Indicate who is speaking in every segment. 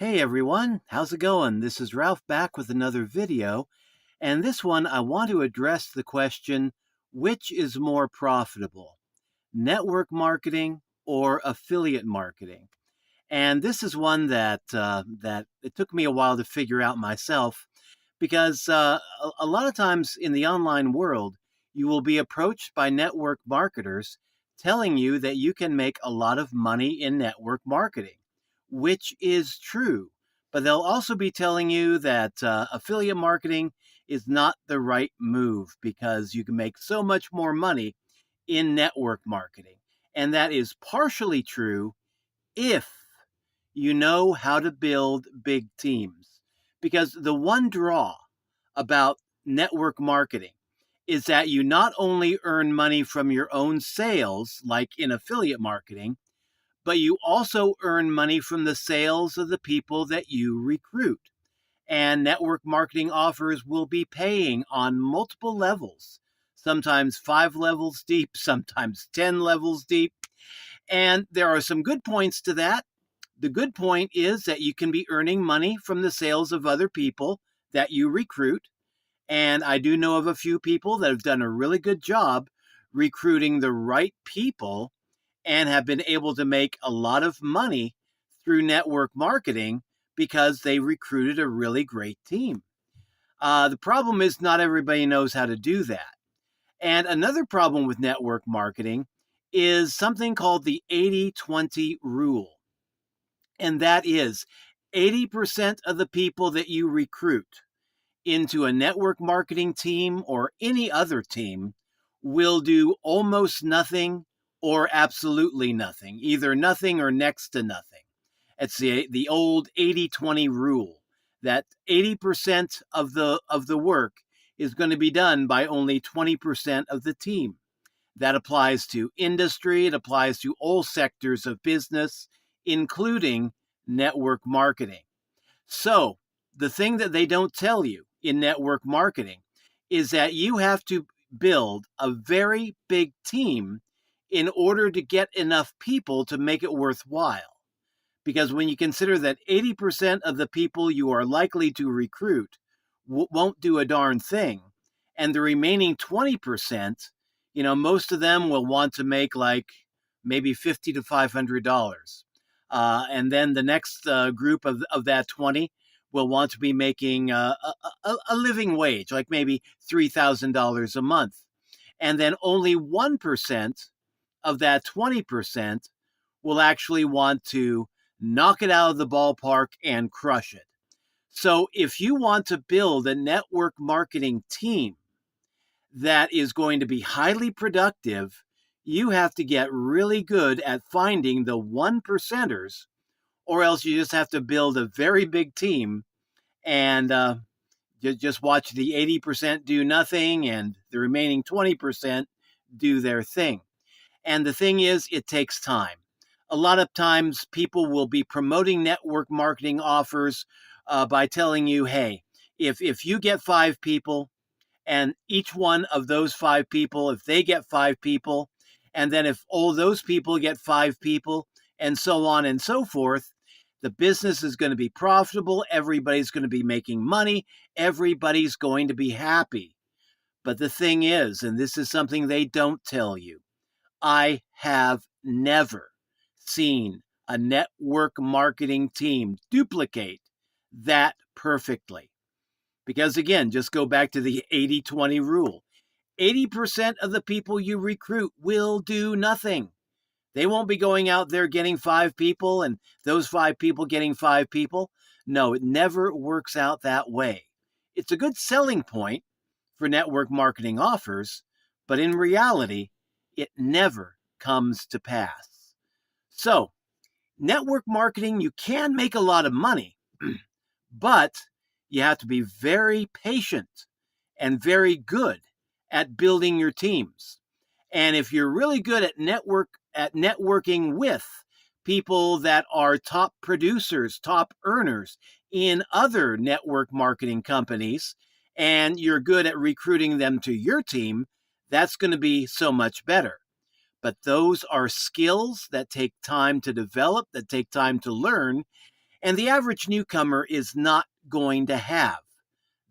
Speaker 1: Hey everyone, how's it going? This is Ralph back with another video, and this one I want to address the question, which is more profitable, network marketing or affiliate marketing? And this is one that it took me a while to figure out myself because a lot of times in the online world, you will be approached by network marketers telling you that you can make a lot of money in network marketing, which is true. But they'll also be telling you that affiliate marketing is not the right move because you can make so much more money in network marketing. And that is partially true if you know how to build big teams. Because the one draw about network marketing is that you not only earn money from your own sales, like in affiliate marketing, but you also earn money from the sales of the people that you recruit. And network marketing offers will be paying on multiple levels, sometimes 5 levels deep, sometimes 10 levels deep. And there are some good points to that. The good point is that you can be earning money from the sales of other people that you recruit. And I do know of a few people that have done a really good job recruiting the right people and have been able to make a lot of money through network marketing because they recruited a really great team. The problem is not everybody knows how to do that. And another problem with network marketing is something called the 80-20 rule. And that is 80% of the people that you recruit into a network marketing team or any other team will do almost nothing or absolutely nothing, either nothing or next to nothing. It's the old 80-20 rule that 80% of the work is going to be done by only 20% of the team. That applies to industry, it applies to all sectors of business, including network marketing. So, the thing that they don't tell you in network marketing is that you have to build a very big team in order to get enough people to make it worthwhile. Because when you consider that 80% of the people you are likely to recruit won't do a darn thing, and the remaining 20%, most of them will want to make like maybe $50 to $500. And then the next group of that 20 will want to be making a living wage, like maybe $3,000 a month. And then only 1% of that 20% will actually want to knock it out of the ballpark and crush it. So if you want to build a network marketing team that is going to be highly productive, you have to get really good at finding the 1%ers, or else you just have to build a very big team and just watch the 80% do nothing and the remaining 20% do their thing. And the thing is, it takes time. A lot of times people will be promoting network marketing offers by telling you, hey, if you get 5 people and each one of those 5 people, if they get 5 people, and then if all those people get 5 people, and so on and so forth, the business is going to be profitable. Everybody's going to be making money. Everybody's going to be happy. But the thing is, and this is something they don't tell you, I have never seen a network marketing team duplicate that perfectly. Because again, just go back to the 80-20 rule. 80% of the people you recruit will do nothing. They won't be going out there getting 5 people and those 5 people getting 5 people. No, it never works out that way. It's a good selling point for network marketing offers, but in reality, it never comes to pass. So, network marketing, you can make a lot of money, but you have to be very patient and very good at building your teams. And if you're really good at networking with people that are top producers, top earners in other network marketing companies, and you're good at recruiting them to your team, that's going to be so much better. But those are skills that take time to develop, that take time to learn. And the average newcomer is not going to have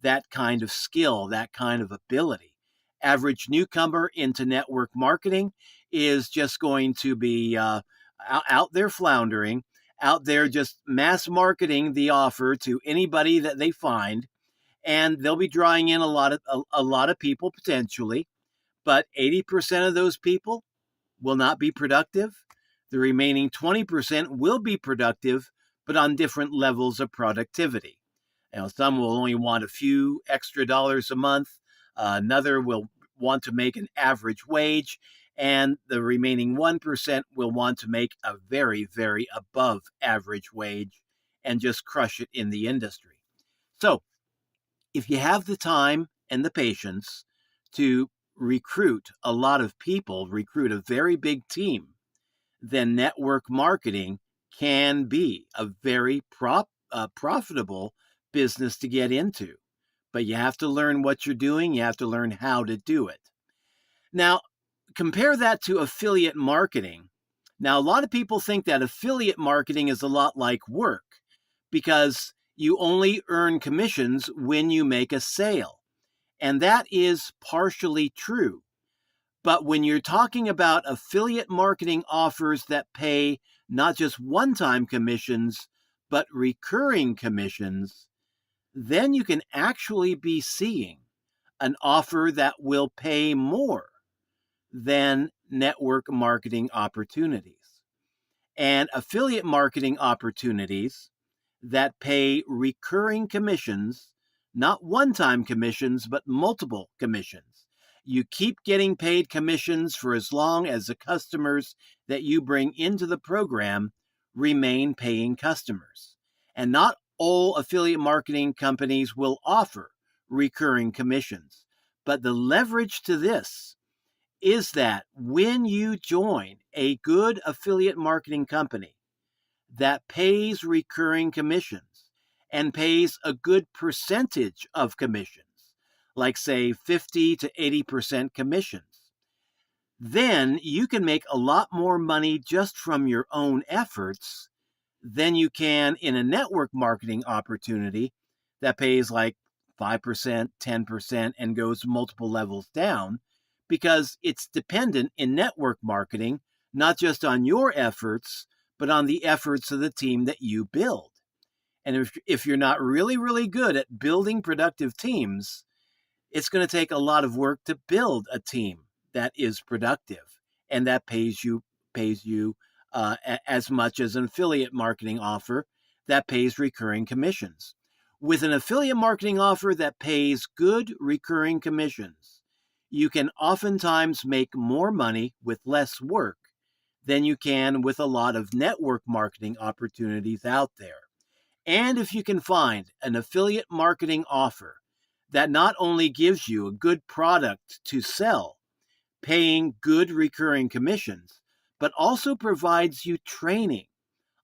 Speaker 1: that kind of skill, that kind of ability. Average newcomer into network marketing is just going to be out there floundering, out there just mass marketing the offer to anybody that they find, and they'll be drawing in a lot of people potentially, but 80% of those people will not be productive. The remaining 20% will be productive, but on different levels of productivity. Some will only want a few extra dollars a month. Another will want to make an average wage, and the remaining 1% will want to make a very, very above average wage and just crush it in the industry. So if you have the time and the patience to recruit a lot of people, recruit a very big team, then network marketing can be a very profitable business to get into. But you have to learn what you're doing. You have to learn how to do it. Now, compare that to affiliate marketing. Now, a lot of people think that affiliate marketing is a lot like work because you only earn commissions when you make a sale. And that is partially true. But when you're talking about affiliate marketing offers that pay not just one-time commissions, but recurring commissions, then you can actually be seeing an offer that will pay more than network marketing opportunities. And affiliate marketing opportunities that pay recurring commissions, not one-time commissions, but multiple commissions. You keep getting paid commissions for as long as the customers that you bring into the program remain paying customers. And not all affiliate marketing companies will offer recurring commissions. But the leverage to this is that when you join a good affiliate marketing company that pays recurring commissions and pays a good percentage of commissions, like say 50 to 80% commissions, then you can make a lot more money just from your own efforts than you can in a network marketing opportunity that pays like 5%, 10%, and goes multiple levels down, because it's dependent in network marketing, not just on your efforts, but on the efforts of the team that you build. And if you're not really, really good at building productive teams, it's going to take a lot of work to build a team that is productive and that pays you as much as an affiliate marketing offer that pays recurring commissions. With an affiliate marketing offer that pays good recurring commissions, you can oftentimes make more money with less work than you can with a lot of network marketing opportunities out there. And if you can find an affiliate marketing offer that not only gives you a good product to sell, paying good recurring commissions, but also provides you training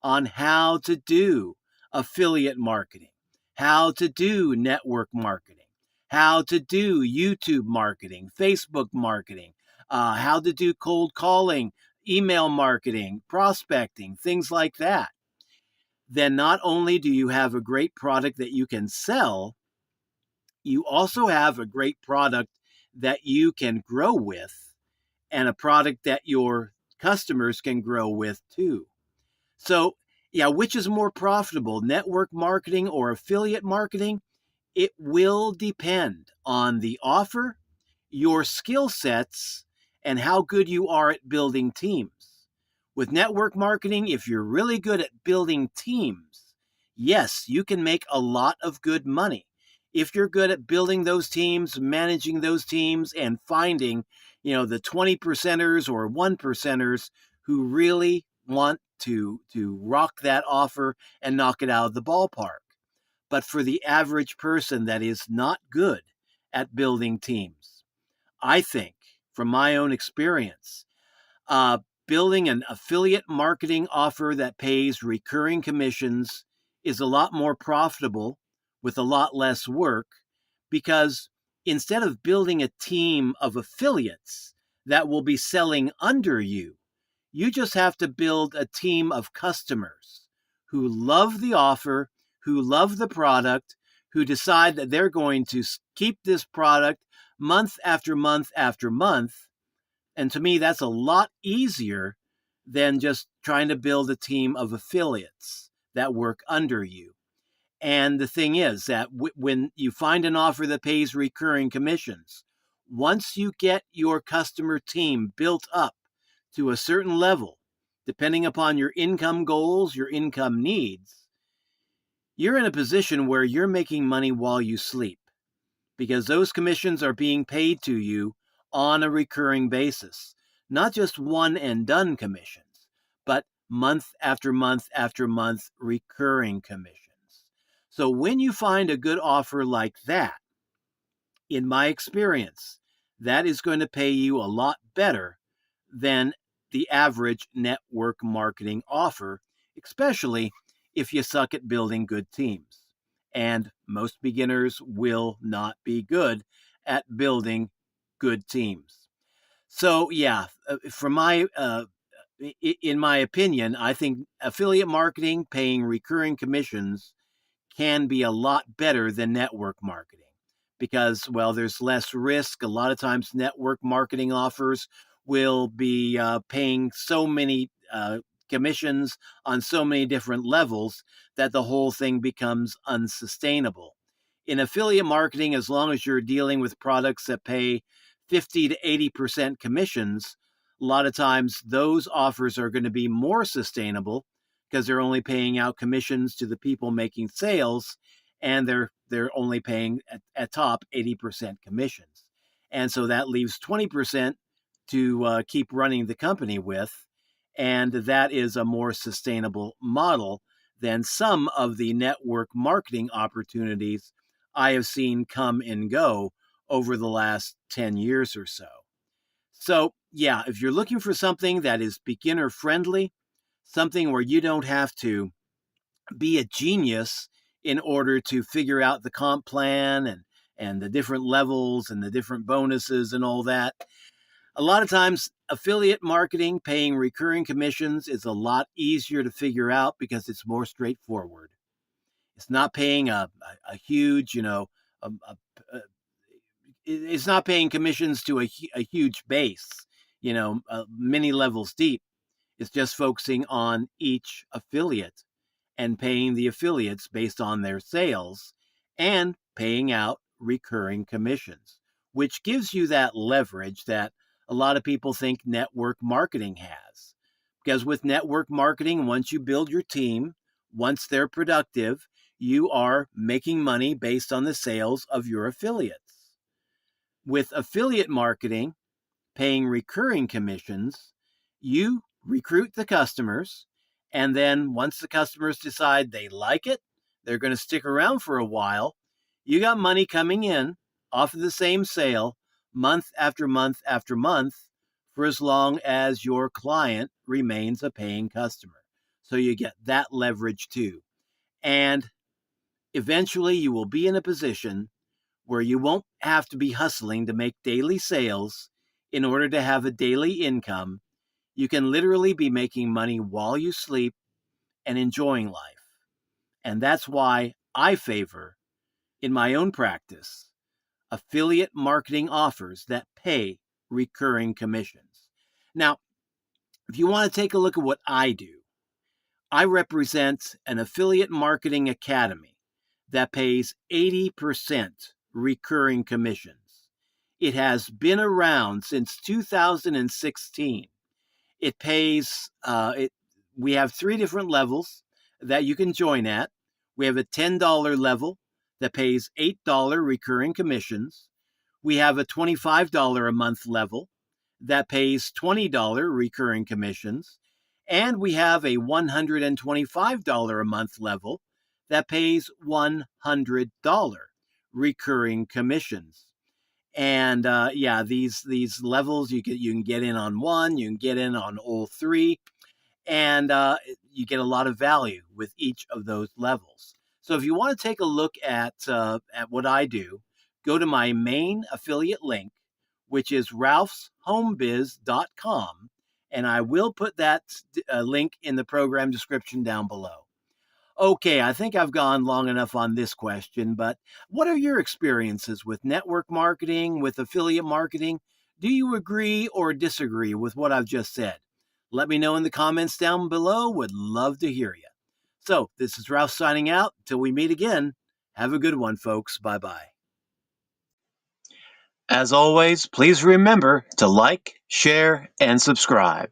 Speaker 1: on how to do affiliate marketing, how to do network marketing, how to do YouTube marketing, Facebook marketing, how to do cold calling, email marketing, prospecting, things like that, then not only do you have a great product that you can sell, you also have a great product that you can grow with and a product that your customers can grow with too. So, yeah, which is more profitable, network marketing or affiliate marketing? It will depend on the offer, your skill sets, and how good you are at building teams. With network marketing, if you're really good at building teams, yes, you can make a lot of good money. If you're good at building those teams, managing those teams, and finding, the 20 percenters or 1%ers who really want to rock that offer and knock it out of the ballpark. But for the average person that is not good at building teams, I think, from my own experience, uh, building an affiliate marketing offer that pays recurring commissions is a lot more profitable with a lot less work, because instead of building a team of affiliates that will be selling under you, you just have to build a team of customers who love the offer, who love the product, who decide that they're going to keep this product month after month after month. And to me, that's a lot easier than just trying to build a team of affiliates that work under you. And the thing is that when you find an offer that pays recurring commissions, once you get your customer team built up to a certain level, depending upon your income goals, your income needs, you're in a position where you're making money while you sleep, because those commissions are being paid to you on a recurring basis, not just one and done commissions, but month after month after month recurring commissions. So when you find a good offer like that, in my experience, that is going to pay you a lot better than the average network marketing offer, especially if you suck at building good teams. And most beginners will not be good at building good teams. So yeah, in my opinion, I think affiliate marketing paying recurring commissions can be a lot better than network marketing because, well, there's less risk. A lot of times, network marketing offers will be paying so many commissions on so many different levels that the whole thing becomes unsustainable. In affiliate marketing, as long as you're dealing with products that pay 50 to 80% commissions, a lot of times those offers are going to be more sustainable because they're only paying out commissions to the people making sales, and they're only paying at top 80% commissions. And so that leaves 20% to keep running the company with, and that is a more sustainable model than some of the network marketing opportunities I have seen come and go over the last 10 years or so. So, yeah, if you're looking for something that is beginner friendly, something where you don't have to be a genius in order to figure out the comp plan and the different levels and the different bonuses and all that. A lot of times, affiliate marketing paying recurring commissions is a lot easier to figure out because it's more straightforward. It's not paying a huge, it's not paying commissions to a huge base, many levels deep. It's just focusing on each affiliate and paying the affiliates based on their sales and paying out recurring commissions, which gives you that leverage that a lot of people think network marketing has. Because with network marketing, once you build your team, once they're productive, you are making money based on the sales of your affiliates. With affiliate marketing, paying recurring commissions, you recruit the customers, and then once the customers decide they like it, they're going to stick around for a while. You got money coming in off of the same sale month after month after month for as long as your client remains a paying customer. So you get that leverage too. And eventually you will be in a position where you won't have to be hustling to make daily sales in order to have a daily income. You can literally be making money while you sleep and enjoying life. And that's why I favor, in my own practice, affiliate marketing offers that pay recurring commissions. Now, if you want to take a look at what I do, I represent an affiliate marketing academy that pays 80% recurring commissions. It has been around since 2016. It pays, we have 3 different levels that you can join at. We have a $10 level that pays $8 recurring commissions. We have a $25 a month level that pays $20 recurring commissions. And we have a $125 a month level that pays $100 recurring commissions. And these levels you can get in on one, you can get in on all 3, and you get a lot of value with each of those levels. So if you want to take a look at what I do, go to my main affiliate link, which is ralphshomebiz.com, and I will put that link in the program description down below. Okay, I think I've gone long enough on this question, but what are your experiences with network marketing, with affiliate marketing? Do you agree or disagree with what I've just said? Let me know in the comments down below. Would love to hear you. So, this is Ralph signing out. Till we meet again, have a good one, folks. Bye bye. As always, please remember to like, share, and subscribe.